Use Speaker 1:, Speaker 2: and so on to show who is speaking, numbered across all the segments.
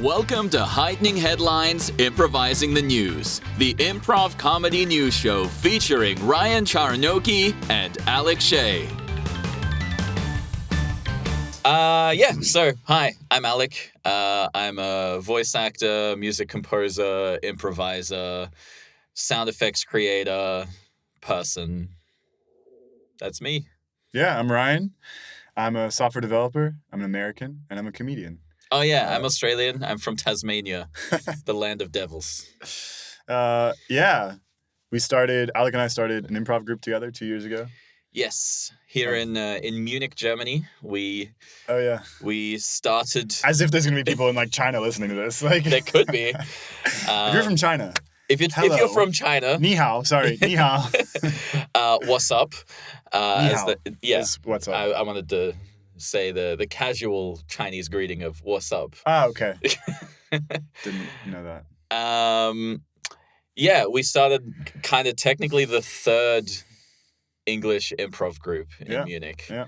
Speaker 1: Welcome to Heightening Headlines, Improvising the News, the improv comedy news show featuring Ryan Charnoky and Alec Shea. So hi, I'm Alec. I'm a voice actor, music composer, improviser, sound effects creator, person. That's me.
Speaker 2: Yeah, I'm Ryan. I'm a software developer, I'm an American, and I'm a comedian.
Speaker 1: Oh yeah, I'm Australian. I'm from Tasmania, the land of devils.
Speaker 2: We started, Alec and I started an improv group together 2 years ago.
Speaker 1: Yes, here in Munich, Germany, we started.
Speaker 2: As if there's gonna be people in like China listening to this. Like
Speaker 1: there could be.
Speaker 2: If you're from China,
Speaker 1: if you're from China,
Speaker 2: ni hao. Sorry, ni hao.
Speaker 1: What's up?
Speaker 2: Ni hao what's up.
Speaker 1: I wanted to say the casual Chinese greeting of "What's up?"
Speaker 2: Ah, okay. Didn't know that.
Speaker 1: We started kind of technically the third English improv group in Munich.
Speaker 2: Yeah.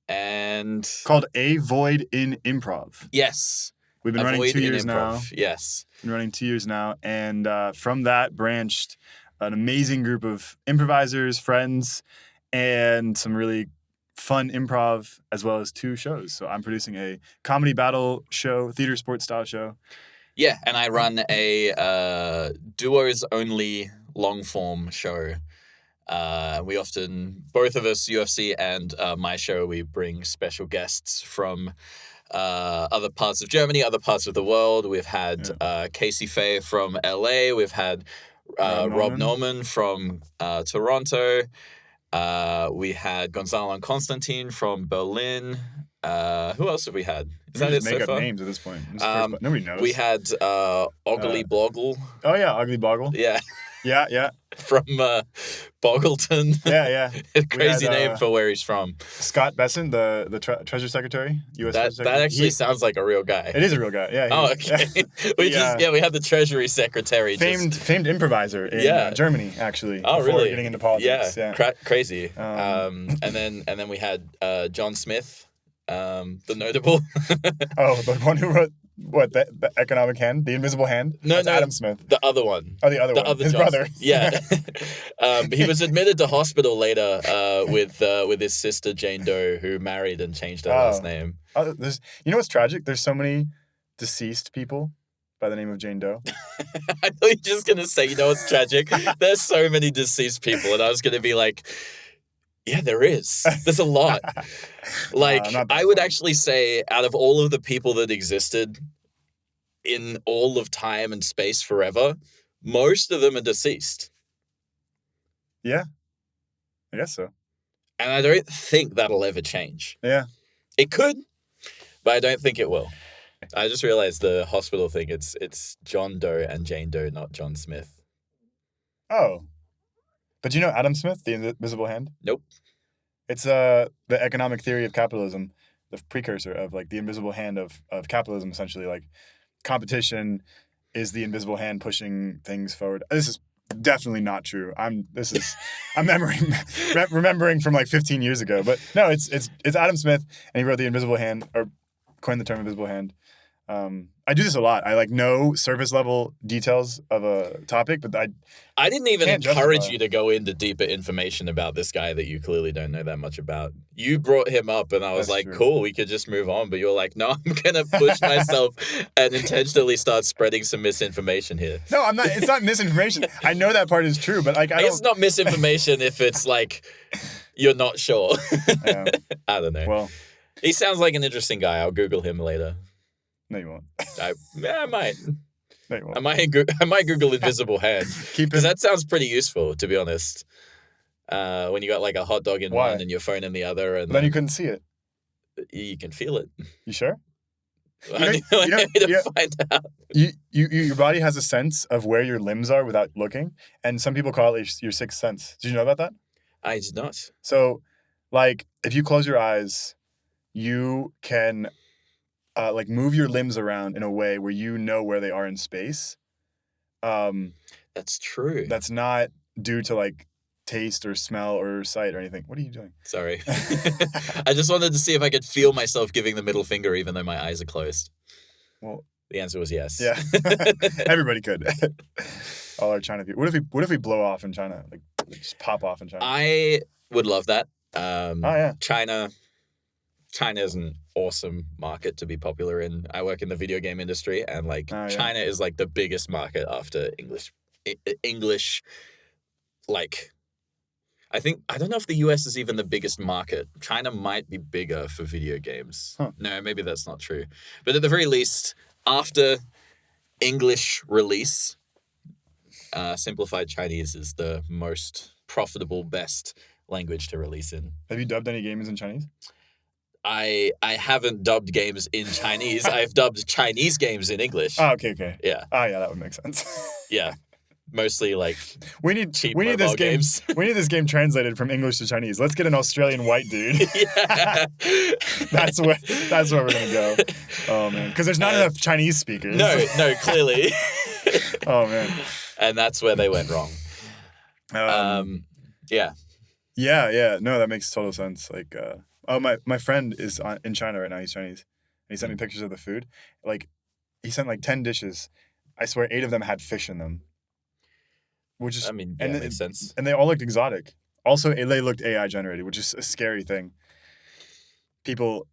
Speaker 1: And
Speaker 2: called A Void in Improv.
Speaker 1: Yes.
Speaker 2: We've been running 2 years now.
Speaker 1: Yes.
Speaker 2: Been running 2 years now. And from that branched an amazing group of improvisers, friends, and some really fun improv, as well as 2 shows. So I'm producing a comedy battle show, theater sports style show.
Speaker 1: Yeah, and I run a duos only long form show. We often, both of us, UFC and my show, we bring special guests from other parts of Germany, other parts of the world. We've had Casey Faye from LA. We've had Rob Norman from Toronto. We had Gonzalo and Constantine from Berlin. Who else have we had? Is that it so far?
Speaker 2: Make up names at this point. Nobody knows.
Speaker 1: We had Ogly Boggle.
Speaker 2: Oh yeah, Ugly Boggle.
Speaker 1: Yeah.
Speaker 2: Yeah.
Speaker 1: From Boggleton.
Speaker 2: Yeah.
Speaker 1: Crazy name for where he's from.
Speaker 2: Scott Besson, the Treasury Secretary, U.S. Treasury Secretary.
Speaker 1: That actually sounds like a real guy.
Speaker 2: It is a real guy. Yeah.
Speaker 1: Oh, okay. We had the Treasury Secretary.
Speaker 2: Famed improviser in Germany, actually.
Speaker 1: Oh,
Speaker 2: before
Speaker 1: really?
Speaker 2: Getting into politics.
Speaker 1: Yeah. Crazy. And then we had John Smith, the notable.
Speaker 2: The one who wrote. What, the economic hand? The invisible hand?
Speaker 1: No,
Speaker 2: Adam Smith.
Speaker 1: The other one.
Speaker 2: Oh, the other one. His brother.
Speaker 1: Yeah. He was admitted to hospital later with his sister Jane Doe, who married and changed her last name.
Speaker 2: You know what's tragic? There's so many deceased people by the name of Jane Doe.
Speaker 1: I thought you were just going to say, you know what's tragic? There's so many deceased people. And I was going to be like, yeah, there is. There's a lot. I would actually say out of all of the people that existed in all of time and space forever, most of them are deceased.
Speaker 2: Yeah, I guess so.
Speaker 1: And I don't think that'll ever change.
Speaker 2: Yeah.
Speaker 1: It could, but I don't think it will. I just realized the hospital thing, it's John Doe and Jane Doe, not John Smith.
Speaker 2: Oh. But you know Adam Smith, the invisible hand?
Speaker 1: Nope.
Speaker 2: It's the economic theory of capitalism, the precursor of like the invisible hand of capitalism, essentially. Like competition is the invisible hand pushing things forward. This is definitely not true. I'm remembering from like 15 years ago. But no, it's Adam Smith, and he wrote the invisible hand, or coined the term invisible hand. I do this a lot. I know surface level details of a topic, but
Speaker 1: I didn't even encourage you to go into deeper information about this guy that you clearly don't know that much about. You brought him up, and I was like, cool, we could just move on. But you're like, no, I'm gonna push myself and intentionally start spreading some misinformation here.
Speaker 2: No, I'm not. It's not misinformation. I know that part is true, but like,
Speaker 1: it's not misinformation if it's like you're not sure. I don't know. Well, he sounds like an interesting guy. I'll Google him later.
Speaker 2: No, you won't.
Speaker 1: I might.
Speaker 2: No, you won't.
Speaker 1: I might Google invisible hand. Because that sounds pretty useful, to be honest. When you got like a hot dog in one and your phone in the other. And
Speaker 2: then you couldn't see it.
Speaker 1: You can feel it.
Speaker 2: You sure?
Speaker 1: I need to find out.
Speaker 2: Your body has a sense of where your limbs are without looking. And some people call it your sixth sense. Did you know about that?
Speaker 1: I did not.
Speaker 2: So, like, if you close your eyes, you can... move your limbs around in a way where you know where they are in space.
Speaker 1: That's true.
Speaker 2: That's not due to like taste or smell or sight or anything. What are you doing?
Speaker 1: Sorry. I just wanted to see if I could feel myself giving the middle finger even though my eyes are closed.
Speaker 2: Well,
Speaker 1: The answer was yes.
Speaker 2: yeah. Everybody could. All our China people. What if we blow off in China? Like just pop off in China.
Speaker 1: I would love that.
Speaker 2: Yeah.
Speaker 1: China is an awesome market to be popular in. I work in the video game industry, and China is like the biggest market after English. Like, I don't know if the US is even the biggest market. China might be bigger for video games.
Speaker 2: Huh.
Speaker 1: No, maybe that's not true. But at the very least, after English release, simplified Chinese is the most profitable, best language to release in.
Speaker 2: Have you dubbed any games in Chinese?
Speaker 1: I haven't dubbed games in Chinese. I've dubbed Chinese games in English.
Speaker 2: Oh, okay.
Speaker 1: Yeah.
Speaker 2: Oh, yeah, that would make sense.
Speaker 1: Yeah. Mostly
Speaker 2: we need
Speaker 1: this
Speaker 2: games. We need this game translated from English to Chinese. Let's get an Australian white dude.
Speaker 1: Yeah.
Speaker 2: That's where we're gonna go. Oh man, because there's not enough Chinese speakers.
Speaker 1: No, clearly.
Speaker 2: Oh man.
Speaker 1: And that's where they went wrong. Yeah.
Speaker 2: Yeah. No, that makes total sense. Like, my friend is in China right now. He's Chinese. And he sent me pictures of the food. Like, he sent like 10 dishes. I swear 8 of them had fish in them. Which is,
Speaker 1: makes sense.
Speaker 2: And they all looked exotic. Also, they looked AI generated, which is a scary thing.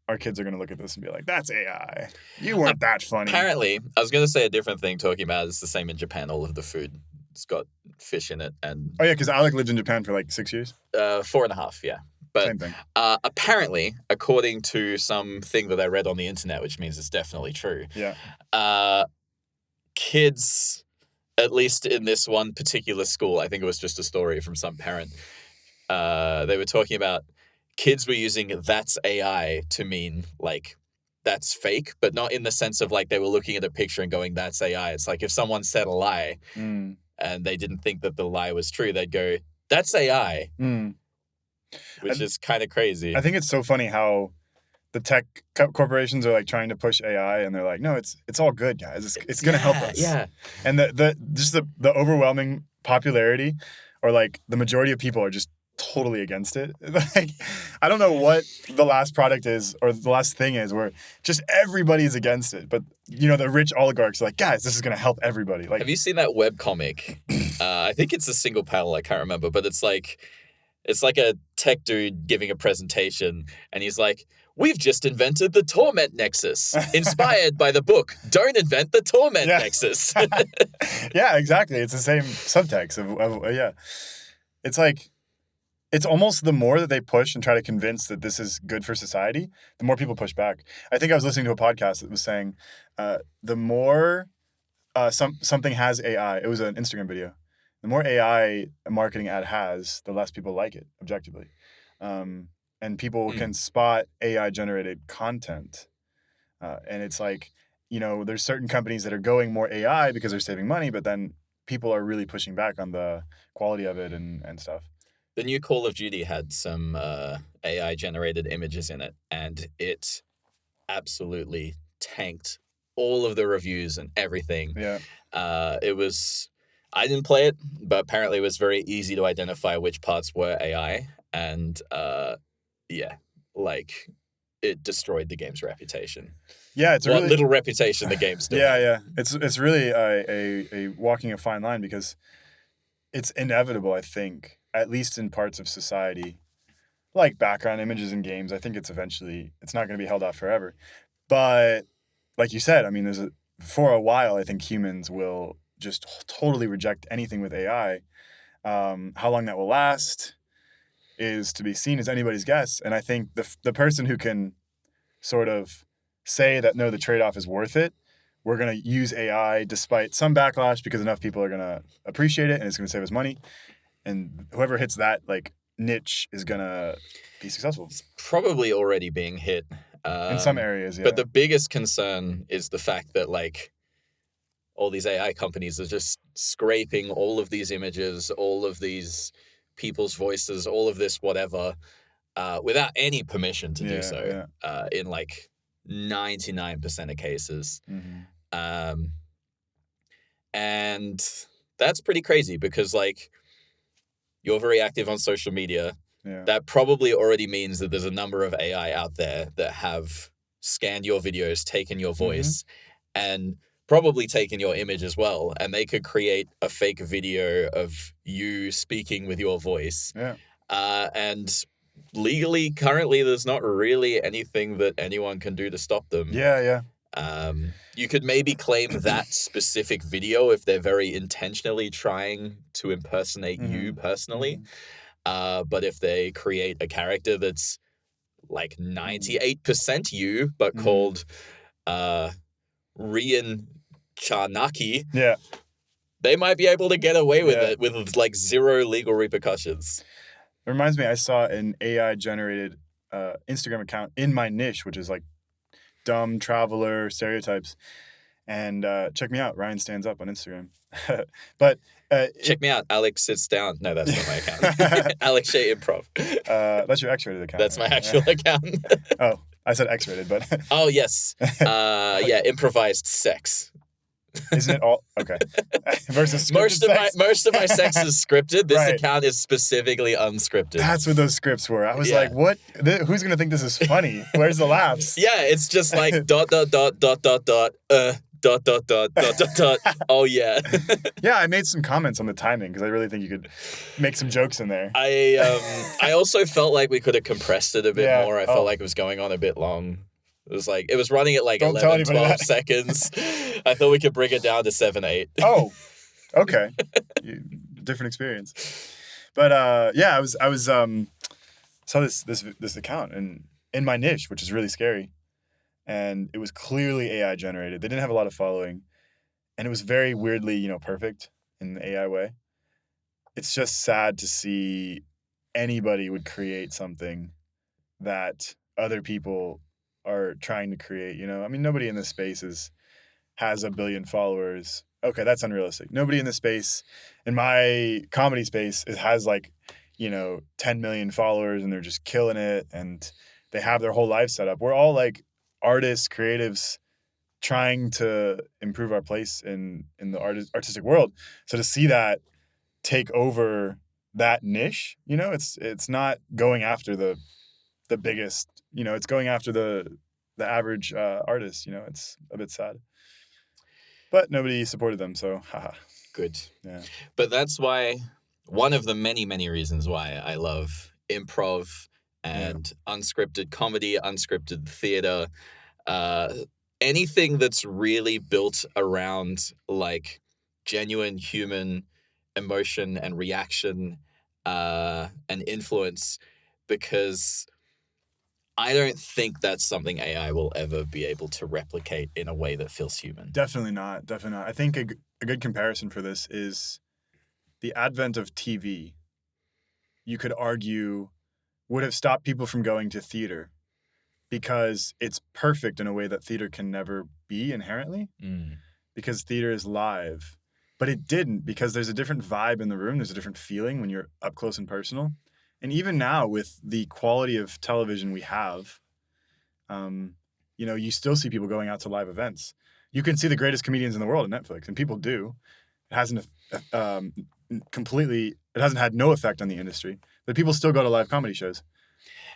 Speaker 2: Our kids are going to look at this and be like, that's AI. You weren't that funny.
Speaker 1: Apparently, I was going to say a different thing talking about it's the same in Japan. All of the food, it's got fish in it. And
Speaker 2: oh, yeah, because Alec lived in Japan for like 6 years?
Speaker 1: 4.5, yeah. But
Speaker 2: same thing.
Speaker 1: Apparently, according to something that I read on the internet, which means it's definitely true, kids, at least in this one particular school, I think it was just a story from some parent, they were talking about kids were using that's AI to mean like that's fake, but not in the sense of like they were looking at a picture and going, that's AI. It's like if someone said a lie and they didn't think that the lie was true, they'd go, that's AI, which is kind of crazy.
Speaker 2: I think it's so funny how the tech corporations are like trying to push AI and they're like, no, it's all good, guys. It's going to help us.
Speaker 1: Yeah.
Speaker 2: And the overwhelming popularity or like the majority of people are just totally against it. Like, I don't know what the last product is or the last thing is where just everybody's against it. But, the rich oligarchs are like, guys, this is going to help everybody. Like,
Speaker 1: have you seen that webcomic? I think it's a single panel. I can't remember, but it's like a tech dude giving a presentation and he's like, we've just invented the torment nexus, inspired by the book Don't Invent the Torment Nexus.
Speaker 2: Yeah, exactly. It's the same subtext of It's like, it's almost the more that they push and try to convince that this is good for society, the more people push back. I think I was listening to a podcast that was saying the more something has AI, it was an Instagram video, the more AI a marketing ad has, the less people like it, objectively. And people can spot AI-generated content. And it's like, there's certain companies that are going more AI because they're saving money, but then people are really pushing back on the quality of it and stuff.
Speaker 1: The new Call of Duty had some AI-generated images in it, and it absolutely tanked all of the reviews and everything.
Speaker 2: Yeah.
Speaker 1: I didn't play it, but apparently it was very easy to identify which parts were AI, and it destroyed the game's reputation.
Speaker 2: Yeah, it's
Speaker 1: what little reputation the game still had.
Speaker 2: Yeah. It's really a walking a fine line because it's inevitable, I think, at least in parts of society, like background images in games. I think it's not going to be held out forever. But like you said, I mean, for a while, I think humans will just totally reject anything with AI. How long that will last is to be seen, as anybody's guess. And I think the person who can sort of say that, no, the trade-off is worth it, we're going to use AI despite some backlash because enough people are going to appreciate it and it's going to save us money. And whoever hits that niche is going to be successful.
Speaker 1: It's probably already being hit.
Speaker 2: In some areas, yeah.
Speaker 1: But the biggest concern is the fact that all these AI companies are just scraping all of these images, all of these people's voices, all of this whatever, without any permission to do so, in 99% of cases.
Speaker 2: Mm-hmm.
Speaker 1: And that's pretty crazy because you're very active on social media.
Speaker 2: Yeah.
Speaker 1: That probably already means that there's a number of AI out there that have scanned your videos, taken your voice, and probably taken your image as well, and they could create a fake video of you speaking with your voice.
Speaker 2: Yeah.
Speaker 1: And legally, currently, there's not really anything that anyone can do to stop them.
Speaker 2: Yeah.
Speaker 1: You could maybe claim that specific video if they're very intentionally trying to impersonate you personally. But if they create a character that's like 98% you, but called Ryan Charnoky,
Speaker 2: Yeah.
Speaker 1: they might be able to get away with it with like zero legal repercussions.
Speaker 2: It reminds me, I saw an AI-generated Instagram account in my niche, which is like dumb traveler stereotypes. And check me out, Ryan Stands Up on Instagram. But
Speaker 1: check me out, Alec Sits Down. No, that's not my account. Alec Shea Improv.
Speaker 2: That's your X-rated account.
Speaker 1: That's my actual account.
Speaker 2: Oh, I said X-rated, but
Speaker 1: oh yes, yeah, improvised sex.
Speaker 2: Isn't it all okay? Versus
Speaker 1: most of my sex is scripted. This
Speaker 2: Right.
Speaker 1: account is specifically unscripted.
Speaker 2: That's what those scripts were. I was like, what? Who's gonna think this is funny? Where's the laughs?
Speaker 1: Yeah, it's just like dot. Oh yeah.
Speaker 2: Yeah, I made some comments on the timing because I really think you could make some jokes in there.
Speaker 1: I also felt like we could have compressed it a bit
Speaker 2: Yeah.
Speaker 1: more. I felt like it was going on a bit long. It was running at like
Speaker 2: Don't tell
Speaker 1: 11,
Speaker 2: anybody
Speaker 1: 12
Speaker 2: that.
Speaker 1: seconds. I thought we could bring it down to 7, 8.
Speaker 2: Oh, okay. Different experience. But yeah, I was saw this account in my niche, which is really scary. And it was clearly AI generated. They didn't have a lot of following. And it was very weirdly, perfect in the AI way. It's just sad to see anybody would create something that other people are trying to create, I mean, nobody in this space has 1 billion followers. Okay, that's unrealistic. Nobody in this space, in my comedy space, has like, 10 million followers and they're just killing it and they have their whole life set up. We're all like artists, creatives, trying to improve our place in the artistic world. So to see that take over that niche, it's not going after the biggest, it's going after the average artist, it's a bit sad. But nobody supported them, so haha.
Speaker 1: Good.
Speaker 2: Yeah.
Speaker 1: But that's why one of the many, many reasons why I love improv and unscripted comedy, unscripted theater, anything that's really built around like genuine human emotion and reaction and influence, because I don't think that's something AI will ever be able to replicate in a way that feels human.
Speaker 2: Definitely not. I think a good comparison for this is the advent of TV. You could argue would have stopped people from going to theater because it's perfect in a way that theater can never be inherently, because theater is live. But it didn't, because there's a different vibe in the room. There's a different feeling when you're up close and personal. And even now, with the quality of television we have, you still see people going out to live events. You can see the greatest comedians in the world on Netflix, and people do. It hasn't it hasn't had no effect on the industry, but people still go to live comedy shows.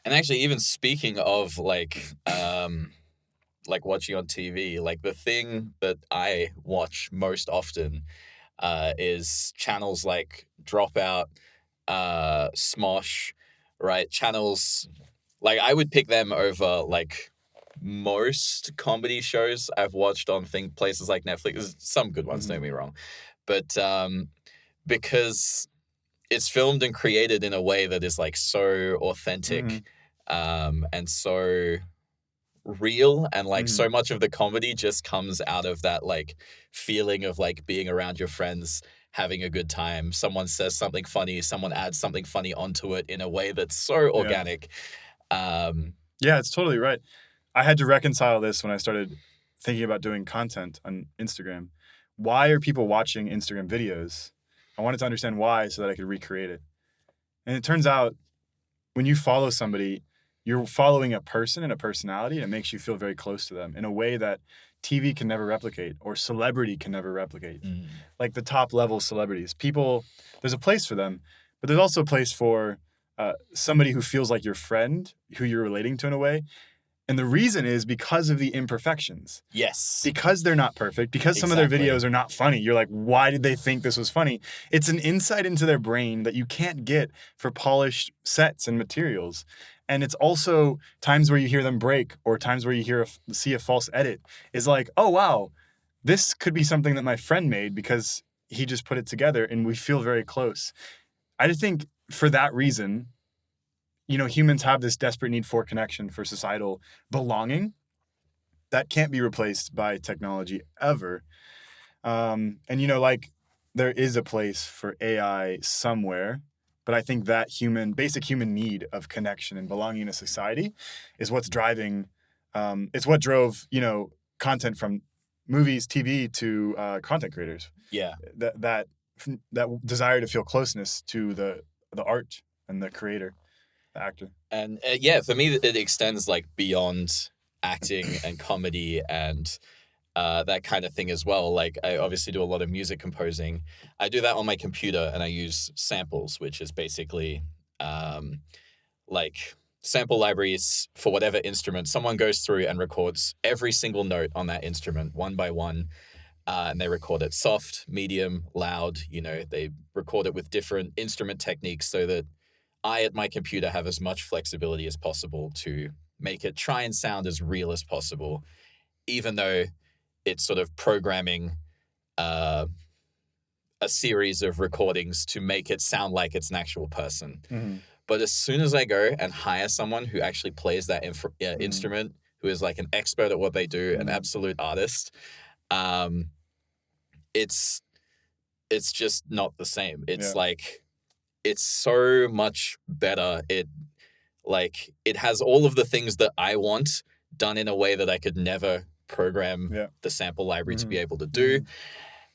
Speaker 1: And actually, even speaking of like watching on TV, like the thing that I watch most often is channels like Dropout, Smosh, right? Channels like I would pick them over like most comedy shows I've watched on places like Netflix. There's some good ones, don't get me wrong, but because it's filmed and created in a way that is like so authentic and so real, and like so much of the comedy just comes out of that like feeling of like being around your friends, having a good time. Someone says something funny, someone adds something funny onto it in a way that's so organic.
Speaker 2: Yeah, it's totally right. I had to reconcile this when I started thinking about doing content on Instagram. Why are people watching Instagram videos? I wanted to understand why so that I could recreate it. And it turns out when you follow somebody, you're following a person and a personality, and it makes you feel very close to them in a way that TV can never replicate or celebrity can never replicate. Like the top level celebrities, people, there's a place for them, but there's also a place for somebody who feels like your friend, who you're relating to in a way. And the reason is because of the imperfections.
Speaker 1: Yes.
Speaker 2: Because they're not perfect, because some of their
Speaker 1: Exactly.
Speaker 2: videos are not funny. You're like, why did they think this was funny? It's an insight into their brain that you can't get for polished sets and materials. And it's also times where you hear them break or times where you see a false edit is like, oh, wow, this could be something that my friend made because he just put it together and we feel very close. I just think for that reason, you know, humans have this desperate need for connection, for societal belonging that can't be replaced by technology ever. And, you know, like there is a place for AI somewhere, but I think that basic human need of connection and belonging in a society is what's driving, it's what drove, you know, content from movies, TV to content creators.
Speaker 1: Yeah.
Speaker 2: That desire to feel closeness to the art and the creator. The actor.
Speaker 1: And for me, it extends like beyond acting and comedy and that kind of thing as well. Like I obviously do a lot of music composing. I do that on my computer and I use samples, which is basically like sample libraries for whatever instrument. Someone goes through and records every single note on that instrument one by one. And they record it soft, medium, loud. You know, they record it with different instrument techniques so that I, at my computer, have as much flexibility as possible to make it try and sound as real as possible, even though it's sort of programming a series of recordings to make it sound like it's an actual person. Mm-hmm. But as soon as I go and hire someone who actually plays that instrument, who is like an expert at what they do, an absolute artist, it's just not the same. It's like... It's so much better. It has all of the things that I want done in a way that I could never program the sample library to be able to do.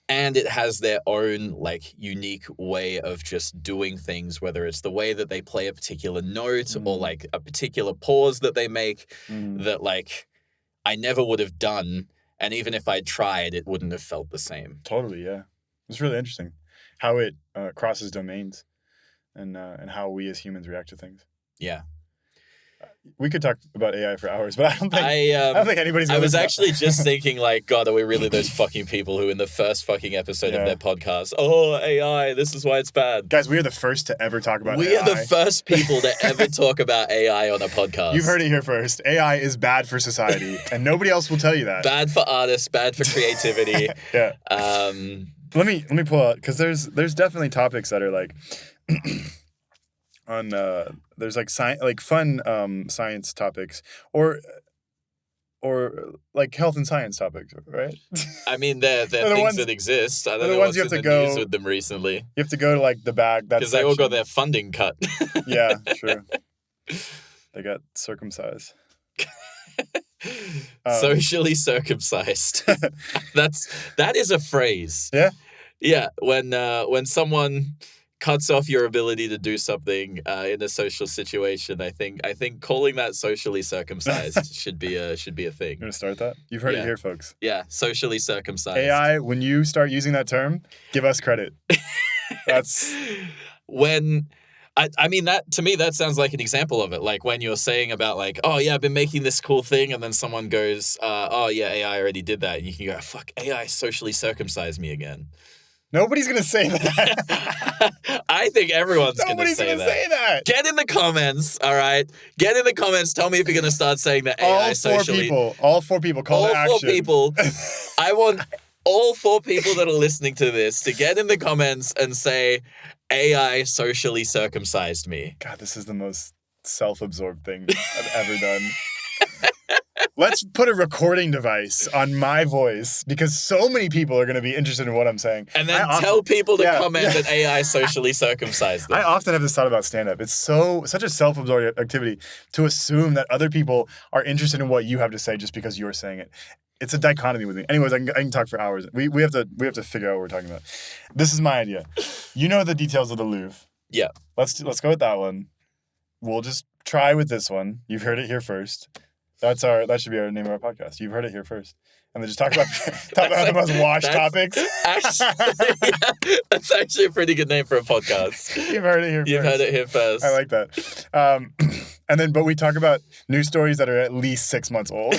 Speaker 1: And it has their own like unique way of just doing things, whether it's the way that they play a particular note or like a particular pause that they make that like I never would have done. And even if I tried, it wouldn't have felt the same.
Speaker 2: Totally, yeah. It's really interesting how it crosses domains. And how we as humans react to things. Yeah. We could talk about AI for hours, but I don't think anybody's gonna
Speaker 1: I was actually just thinking, like, God, are we really those fucking people who in the first fucking episode of their podcast, oh, AI, this is why it's bad.
Speaker 2: Guys, we are the first to ever talk about AI.
Speaker 1: We are the first people to ever talk about AI on a podcast.
Speaker 2: You've heard it here first. AI is bad for society, and nobody else will tell you that.
Speaker 1: Bad for artists, bad for creativity.
Speaker 2: Yeah. Let me pull out, because there's definitely topics that are like... on there's like fun science topics or like health and science topics, right?
Speaker 1: I mean, they're things ones, that exist. I don't know what's in the news with them recently.
Speaker 2: You have to go to like the back
Speaker 1: because they all got their funding cut.
Speaker 2: Yeah, true. They got circumcised.
Speaker 1: Socially circumcised. That is a phrase.
Speaker 2: Yeah.
Speaker 1: Yeah. When someone cuts off your ability to do something in a social situation, I think calling that socially circumcised should be a thing.
Speaker 2: You're gonna start that? You've heard it here, folks.
Speaker 1: Yeah, socially circumcised.
Speaker 2: AI, when you start using that term, give us credit. That's
Speaker 1: when. I mean, that to me, that sounds like an example of it. Like when you're saying about like, oh yeah, I've been making this cool thing, and then someone goes, oh yeah, AI already did that, and you can go, fuck, AI socially circumcised me again.
Speaker 2: Nobody's going to say that.
Speaker 1: I think everyone's going to say
Speaker 2: that.
Speaker 1: Get in the comments, all right? Get in the comments. Tell me if you're going to start saying that AI socially...
Speaker 2: All four people. Call to action.
Speaker 1: All 4 people. I want all 4 people that are listening to this to get in the comments and say, AI socially circumcised me.
Speaker 2: God, this is the most self-absorbed thing I've ever done. Let's put a recording device on my voice because so many people are going to be interested in what I'm saying.
Speaker 1: And then tell people to comment that AI socially circumcised them.
Speaker 2: I often have this thought about stand-up. It's such a self-absorbed activity to assume that other people are interested in what you have to say just because you're saying it. It's a dichotomy with me. Anyways, I can talk for hours. We have to figure out what we're talking about. This is my idea. You know the details of the Louvre.
Speaker 1: Yeah.
Speaker 2: Let's go with that one. We'll just try with this one. You've heard it here first. That should be our name of our podcast. You've heard it here first. And then just talk about the most washed topics.
Speaker 1: That's actually a pretty good name for a podcast.
Speaker 2: You've heard it here first.
Speaker 1: You've heard it here first.
Speaker 2: I like that. But we talk about news stories that are at least 6 months old.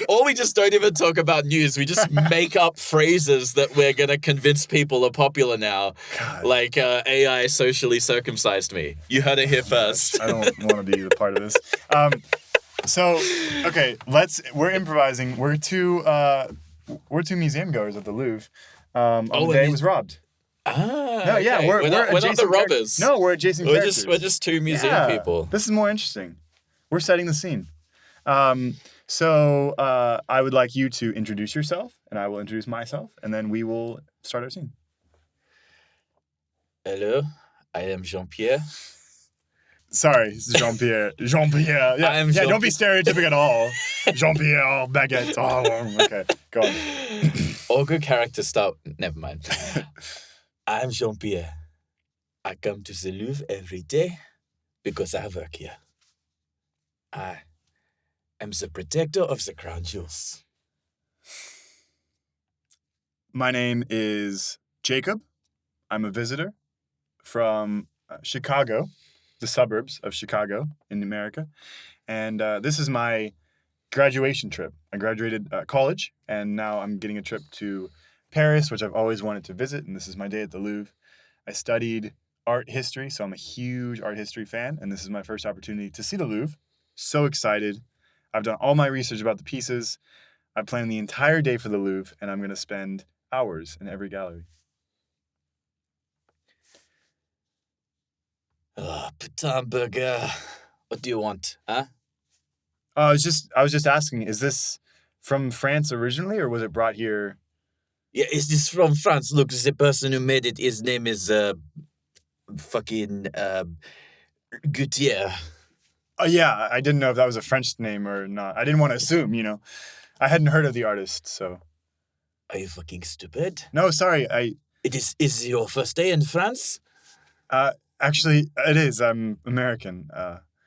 Speaker 1: Or we just don't even talk about news. We just make up phrases that we're going to convince people are popular now.
Speaker 2: God.
Speaker 1: Like AI socially circumcised me. You heard it here first.
Speaker 2: I don't want to be the part of this. Okay, we're improvising. We're two museum goers at the Louvre. On the day it was robbed.
Speaker 1: No,
Speaker 2: yeah,
Speaker 1: okay.
Speaker 2: we're
Speaker 1: not the robbers.
Speaker 2: No, we're adjacent characters.
Speaker 1: We're just two museum people.
Speaker 2: This is more interesting. We're setting the scene. So I would like you to introduce yourself, and I will introduce myself, and then we will start our scene.
Speaker 1: Hello, I am Jean-Pierre.
Speaker 2: Sorry, it's Jean-Pierre. Jean-Pierre. Yeah, don't be stereotypic at all. Jean-Pierre, baguette. Oh, okay, go on.
Speaker 1: All good characters start. Never mind. I'm Jean-Pierre. I come to the Louvre every day because I work here. I am the protector of the crown jewels.
Speaker 2: My name is Jacob. I'm a visitor from Chicago, the suburbs of Chicago in America. And this is my graduation trip. I graduated college, and now I'm getting a trip to Paris, which I've always wanted to visit, and this is my day at the Louvre. I studied art history, so I'm a huge art history fan, and this is my first opportunity to see the Louvre. So excited. I've done all my research about the pieces. I planned the entire day for the Louvre, and I'm going to spend hours in every gallery.
Speaker 1: Oh, putain burger. What do you want, huh?
Speaker 2: I was just asking, is this from France originally, or was it brought here?
Speaker 1: Yeah, is this from France? Look, the person who made it, his name is fucking Gautier.
Speaker 2: Oh, yeah, I didn't know if that was a French name or not. I didn't want to assume, I hadn't heard of the artist, so.
Speaker 1: Are you fucking stupid?
Speaker 2: No, sorry,
Speaker 1: Is your first day in France?
Speaker 2: Actually, it is. I'm American.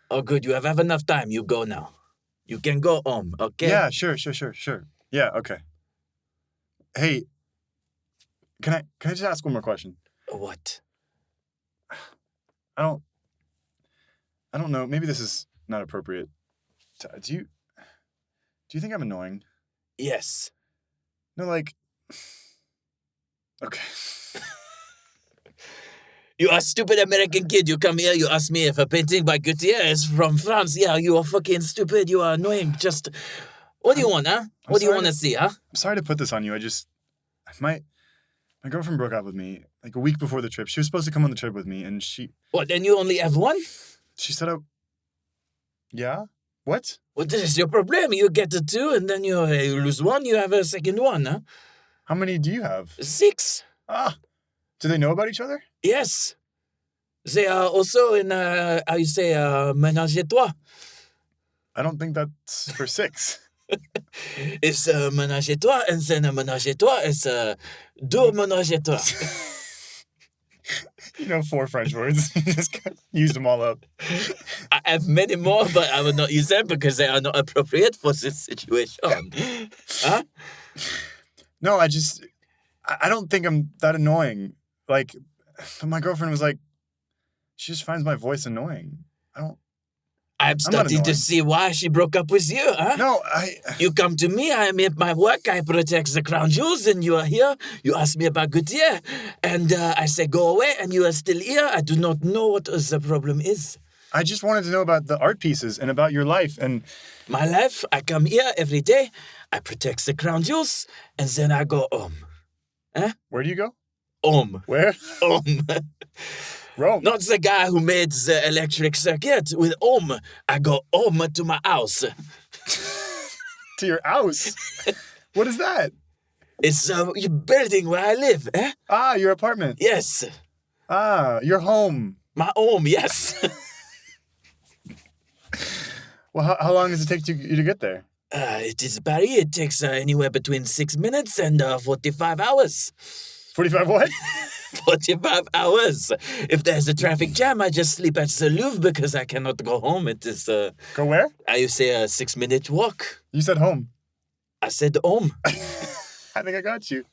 Speaker 1: Oh, good. You have enough time. You go now. You can go home, okay?
Speaker 2: Yeah, sure. Yeah, okay. Hey, can I just ask one more question?
Speaker 1: What?
Speaker 2: I don't know. Maybe this is not appropriate. Do you think I'm annoying?
Speaker 1: Yes.
Speaker 2: No, like. Okay.
Speaker 1: You are a stupid American kid. You come here, you ask me if a painting by Gautier is from France. Yeah, you are fucking stupid. You are annoying. Just, what do you want, huh? What do you want to see, huh?
Speaker 2: I'm sorry to put this on you. My girlfriend broke up with me like a week before the trip. She was supposed to come on the trip with me, and she...
Speaker 1: What, then you only have one?
Speaker 2: She said, yeah? What?
Speaker 1: Well, this is your problem. You get the two, and then you lose one, you have a second one, huh?
Speaker 2: How many do you have?
Speaker 1: 6.
Speaker 2: Do they know about each other?
Speaker 1: Yes. They are also in, ménage à trois.
Speaker 2: I don't think that's for 6.
Speaker 1: It's ménage à trois, and then a ménage à trois is deux ménage à trois.
Speaker 2: 4 French words. You just used them all up.
Speaker 1: I have many more, but I will not use them because they are not appropriate for this situation. Huh?
Speaker 2: No, I don't think I'm that annoying. Like, my girlfriend was like, she just finds my voice annoying.
Speaker 1: I'm starting to see why she broke up with you, huh?
Speaker 2: No,
Speaker 1: You come to me, I am at my work, I protect the crown jewels, and you are here. You ask me about Gautier, and I say go away, and you are still here. I do not know what the problem is.
Speaker 2: I just wanted to know about the art pieces and about your life, and...
Speaker 1: My life, I come here every day, I protect the crown jewels, and then I go home. Huh?
Speaker 2: Where do you go?
Speaker 1: Home.
Speaker 2: Where?
Speaker 1: Home.
Speaker 2: Rome.
Speaker 1: Not the guy who made the electric circuit. With home, I go home to my house.
Speaker 2: To your house? What is that?
Speaker 1: It's your building where I live, eh?
Speaker 2: Your apartment.
Speaker 1: Yes.
Speaker 2: Your home.
Speaker 1: My home, yes.
Speaker 2: Well, how long does it take you to get there?
Speaker 1: It is Paris. It takes anywhere between 6 minutes and 45 hours.
Speaker 2: 45 what?
Speaker 1: 45 hours. If there's a traffic jam, I just sleep at the Louvre because I cannot go home. It is...
Speaker 2: Go where?
Speaker 1: You say a 6-minute walk.
Speaker 2: You said home.
Speaker 1: I said home.
Speaker 2: I think I got you.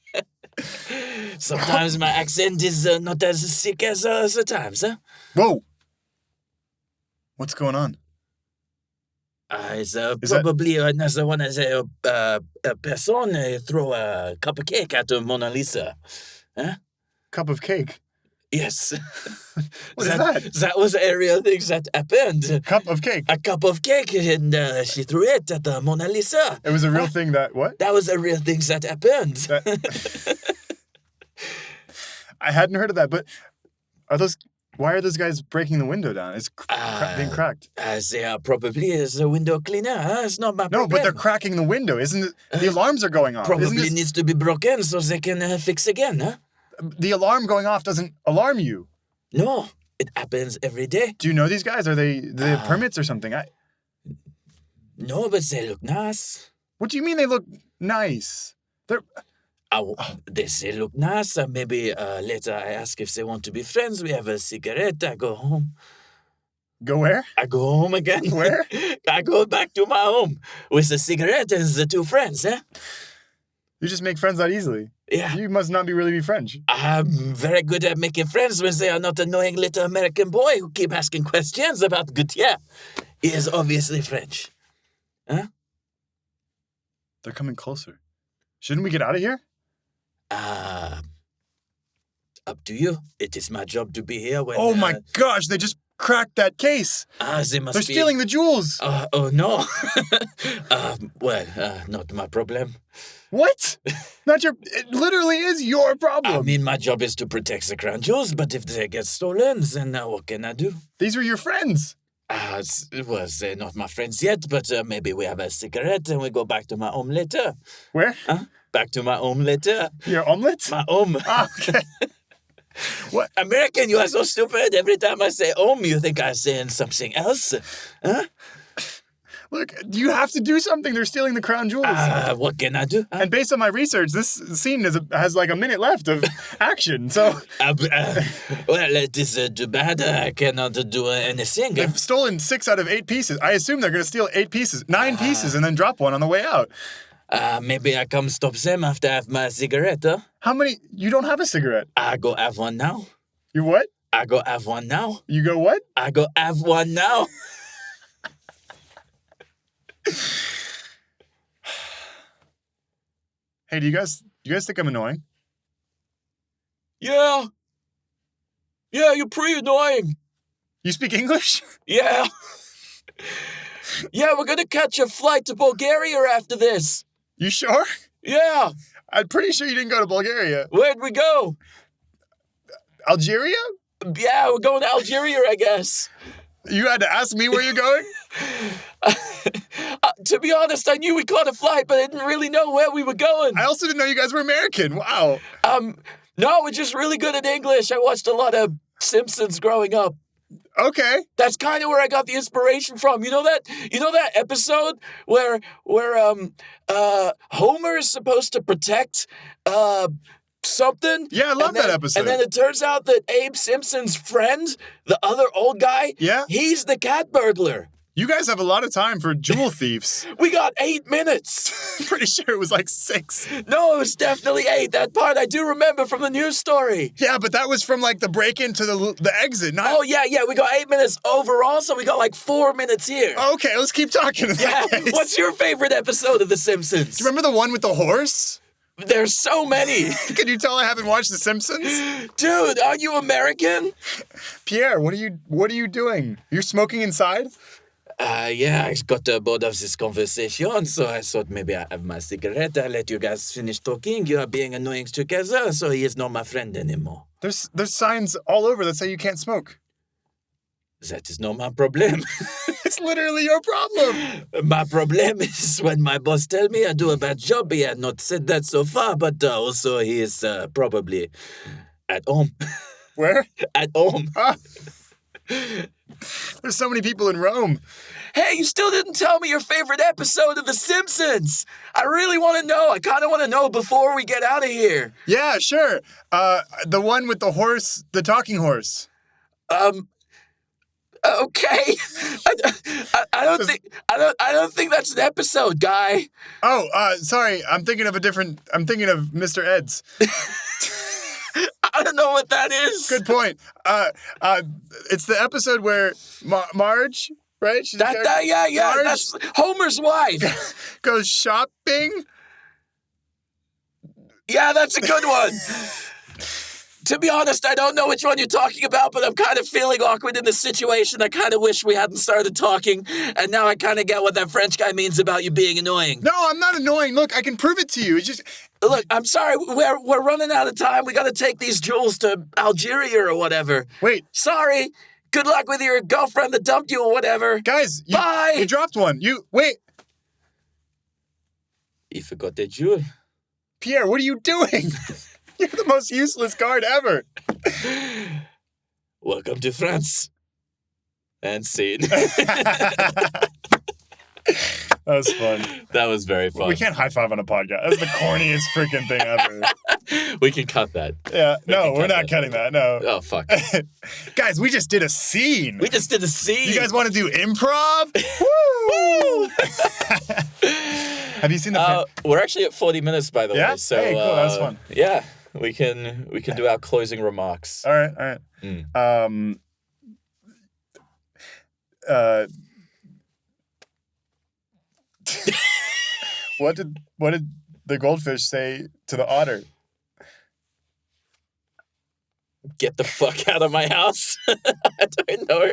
Speaker 1: Sometimes my accent is not as sick as other times, huh?
Speaker 2: Whoa. What's going on?
Speaker 3: It's probably another one as a person throw a cup of cake at the Mona Lisa. Huh?
Speaker 2: Cup of cake?
Speaker 3: Yes.
Speaker 2: What is that?
Speaker 3: That was a real thing that happened.
Speaker 2: Cup of cake?
Speaker 3: A cup of cake, and she threw it at the Mona Lisa.
Speaker 2: It was a real thing that, what?
Speaker 3: That was a real thing that happened.
Speaker 2: I hadn't heard of that, but why are those guys breaking the window down? It's being cracked.
Speaker 3: They are probably the window cleaner. Huh? It's not my problem.
Speaker 2: No, but they're cracking the window. Isn't it? The alarms are going off.
Speaker 3: Probably needs to be broken so they can fix again, huh?
Speaker 2: The alarm going off doesn't alarm you.
Speaker 3: No, it happens every day.
Speaker 2: Do you know these guys? Are they permits or something?
Speaker 3: No, but they look nice.
Speaker 2: What do you mean they look nice?
Speaker 3: They say look nice. Maybe later I ask if they want to be friends. We have a cigarette. I go home.
Speaker 2: Go where?
Speaker 3: I go home again.
Speaker 2: Where?
Speaker 3: I go back to my home with a cigarette and the two friends, eh?
Speaker 2: You just make friends that easily.
Speaker 3: Yeah.
Speaker 2: You must not be really French.
Speaker 3: I'm very good at making friends when they are not annoying little American boy who keep asking questions about Gautier. He is obviously French. Huh?
Speaker 2: They're coming closer. Shouldn't we get out of here?
Speaker 3: Up to you. It is my job to be here when...
Speaker 2: Oh my gosh, they just cracked that case. They're stealing the jewels.
Speaker 3: Oh no. Not my problem.
Speaker 2: What? It literally is your problem.
Speaker 3: I mean, my job is to protect the crown jewels, but if they get stolen, then what can I do?
Speaker 2: These were your friends.
Speaker 3: They're not my friends yet, but maybe we have a cigarette and we go back to my home later.
Speaker 2: Where?
Speaker 3: Huh? Back to my home later.
Speaker 2: Your omelet?
Speaker 3: My home.
Speaker 2: Oh, okay.
Speaker 3: What? American, you are so stupid. Every time I say home, you think I'm saying something else. Huh?
Speaker 2: Look, you have to do something. They're stealing the crown jewels.
Speaker 3: What can I do?
Speaker 2: And based on my research, this scene has like a minute left of action. So,
Speaker 3: it is too bad. I cannot do anything.
Speaker 2: They've stolen 6 out of 8 pieces. I assume they're going to steal 9 pieces, and then drop one on the way out.
Speaker 3: Maybe I come stop them after I have my cigarette. Huh?
Speaker 2: How many? You don't have a cigarette.
Speaker 3: I go have one now.
Speaker 2: You what?
Speaker 3: I go have one now.
Speaker 2: You go what?
Speaker 3: I go have one now.
Speaker 2: Hey, do you guys think I'm annoying?
Speaker 3: Yeah. Yeah, you're pretty annoying.
Speaker 2: You speak English?
Speaker 3: Yeah. Yeah, we're gonna catch a flight to Bulgaria after this.
Speaker 2: You sure?
Speaker 3: Yeah.
Speaker 2: I'm pretty sure you didn't go to Bulgaria.
Speaker 3: Where'd we go?
Speaker 2: Algeria?
Speaker 3: Yeah, we're going to Algeria, I guess.
Speaker 2: You had to ask me where you're going?
Speaker 3: To be honest, I knew we caught a flight, but I didn't really know where we were going.
Speaker 2: I also didn't know you guys were American. Wow.
Speaker 3: No, we're just really good at English. I watched a lot of Simpsons growing up.
Speaker 2: Okay.
Speaker 3: That's kind of where I got the inspiration from. You know that episode where Homer is supposed to protect something?
Speaker 2: Yeah, I love that episode.
Speaker 3: And then it turns out that Abe Simpson's friend, the other old guy,
Speaker 2: yeah,
Speaker 3: he's the cat burglar.
Speaker 2: You guys have a lot of time for jewel thieves.
Speaker 3: We got 8 minutes.
Speaker 2: I'm pretty sure it was like 6.
Speaker 3: No, it was definitely 8. That part I do remember from the news story.
Speaker 2: Yeah, but that was from like the break-in to the exit. Not...
Speaker 3: Oh, yeah. We got 8 minutes overall, so we got like 4 minutes here.
Speaker 2: Okay, let's keep talking.
Speaker 3: Yeah. What's your favorite episode of The Simpsons?
Speaker 2: Do you remember the one with the horse?
Speaker 3: There's so many.
Speaker 2: Can you tell I haven't watched The Simpsons?
Speaker 3: Dude, are you American?
Speaker 2: Pierre, what are you doing? You're smoking inside?
Speaker 3: Yeah, I got bored of this conversation, so I thought maybe I have my cigarette. I'll let you guys finish talking. You are being annoying together, so he is not my friend anymore.
Speaker 2: There's signs all over that say you can't smoke.
Speaker 3: That is not my problem.
Speaker 2: It's literally your problem.
Speaker 3: My problem is when my boss tell me I do a bad job. He had not said that so far, but also he is probably at home.
Speaker 2: Where?
Speaker 3: At home.
Speaker 2: Ah. There's so many people in Rome.
Speaker 3: Hey, you still didn't tell me your favorite episode of The Simpsons. I really want to know. I kind of want to know before we get out of here.
Speaker 2: Yeah, sure. The one with the horse, the talking horse.
Speaker 3: Okay. I don't think that's an episode, guy.
Speaker 2: Oh, sorry. I'm thinking of Mr. Ed's.
Speaker 3: I don't know what that is.
Speaker 2: Good point. It's the episode where Marge, right? She's
Speaker 3: Yeah.
Speaker 2: Marge
Speaker 3: That's Homer's wife.
Speaker 2: goes shopping.
Speaker 3: Yeah, that's a good one. To be honest, I don't know which one you're talking about, but I'm kind of feeling awkward in this situation. I kind of wish we hadn't started talking, and now I kind of get what that French guy means about you being annoying.
Speaker 2: No, I'm not annoying. Look, I can prove it to you. It's just
Speaker 3: Look, I'm sorry, we're running out of time. We got to take these jewels to Algeria or whatever.
Speaker 2: wait,
Speaker 3: Sorry. Good luck with your girlfriend that dumped you or whatever.
Speaker 2: guys.
Speaker 3: Bye.
Speaker 2: You dropped one. Wait,
Speaker 3: You forgot the jewel.
Speaker 2: Pierre. What are you doing? You're the most useless guard ever.
Speaker 3: Welcome to France. And scene.
Speaker 2: That was fun.
Speaker 3: That was very fun.
Speaker 2: We can't high five on a podcast. That's the corniest freaking thing ever.
Speaker 3: We can cut that.
Speaker 2: Yeah, no,
Speaker 3: can
Speaker 2: we're
Speaker 3: cut
Speaker 2: not
Speaker 3: that.
Speaker 2: cutting that. No.
Speaker 3: Oh, fuck.
Speaker 2: Guys, we just did a scene.
Speaker 3: We just did a scene.
Speaker 2: You guys want to do improv? Woo! Have you seen the?
Speaker 3: We're actually at 40 minutes, by the
Speaker 2: Yeah?
Speaker 3: way. So,
Speaker 2: Hey, cool. That was fun.
Speaker 3: Yeah, we can do our closing remarks.
Speaker 2: All right. What did the goldfish say to the otter?
Speaker 3: Get the fuck out of my house. I don't know.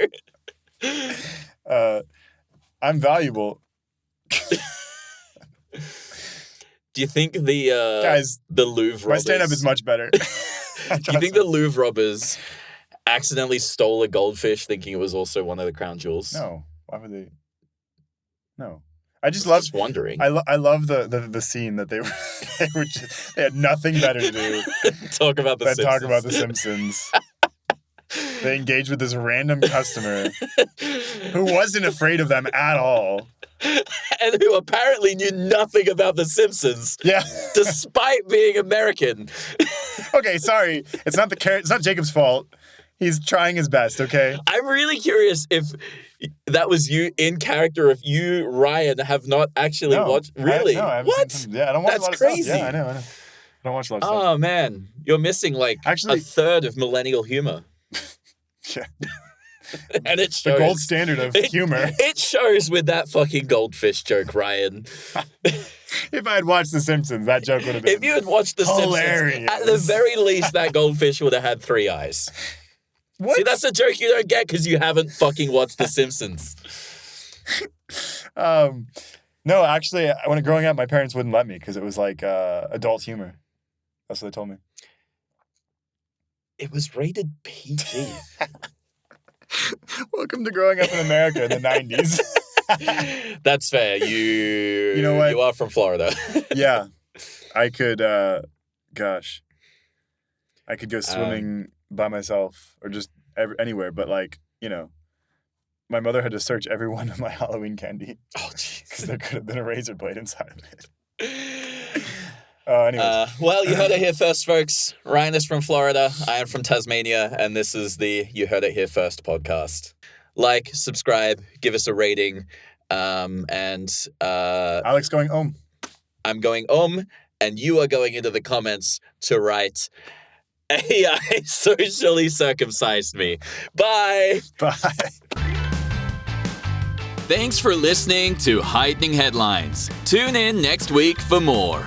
Speaker 2: I'm valuable.
Speaker 3: Do you think the
Speaker 2: Guys,
Speaker 3: the Louvre
Speaker 2: My
Speaker 3: robbers...
Speaker 2: stand-up is much better.
Speaker 3: Do you think the Louvre robbers accidentally stole a goldfish thinking it was also one of the crown jewels?
Speaker 2: No. Why would they? No. I just love.
Speaker 3: Just wondering.
Speaker 2: I love the scene that they had nothing better to do
Speaker 3: Talk about the
Speaker 2: than
Speaker 3: Simpsons.
Speaker 2: talk about the Simpsons. They engaged with this random customer who wasn't afraid of them at all.
Speaker 3: And who apparently knew nothing about the Simpsons.
Speaker 2: Yeah.
Speaker 3: Despite being American.
Speaker 2: Okay, sorry. It's not Jacob's fault. He's trying his best, okay?
Speaker 3: I'm really curious if that was you in character, if you, Ryan, have not actually watched. Really?
Speaker 2: I haven't
Speaker 3: What?
Speaker 2: seen I don't watch
Speaker 3: That's
Speaker 2: a lot of
Speaker 3: crazy.
Speaker 2: stuff. Yeah, I know. I don't watch a lot of stuff.
Speaker 3: Oh, man. You're missing like
Speaker 2: Actually-
Speaker 3: a third of millennial humor.
Speaker 2: Yeah.
Speaker 3: And it
Speaker 2: The
Speaker 3: shows.
Speaker 2: gold standard of humor.
Speaker 3: It shows with that fucking goldfish joke, Ryan.
Speaker 2: If I had watched The Simpsons, that joke would have been
Speaker 3: If you had watched The
Speaker 2: hilarious.
Speaker 3: Simpsons, at the very least, that goldfish would have had 3 eyes.
Speaker 2: What?
Speaker 3: See, that's a joke you don't get because you haven't fucking watched The Simpsons.
Speaker 2: No, actually, when growing up, my parents wouldn't let me because it was like adult humor. That's what they told me.
Speaker 3: It was rated PG.
Speaker 2: Welcome to growing up in America in the 90s.
Speaker 3: That's fair. You
Speaker 2: know what?
Speaker 3: You are from Florida.
Speaker 2: Yeah. I could, I could go swimming by myself or just anywhere, but like, my mother had to search every one of my Halloween candy
Speaker 3: Oh, jeez.
Speaker 2: because there could have been a razor blade inside of it. Anyways.
Speaker 3: Well, you heard it here first, folks. Ryan is from Florida. I am from Tasmania, and this is the You Heard It Here First podcast. Like, subscribe, give us a rating, and
Speaker 2: Alex going home.
Speaker 3: I'm going and you are going into the comments to write AI socially circumcised me. Bye.
Speaker 2: Bye.
Speaker 1: Thanks for listening to Heightening Headlines. Tune in next week for more.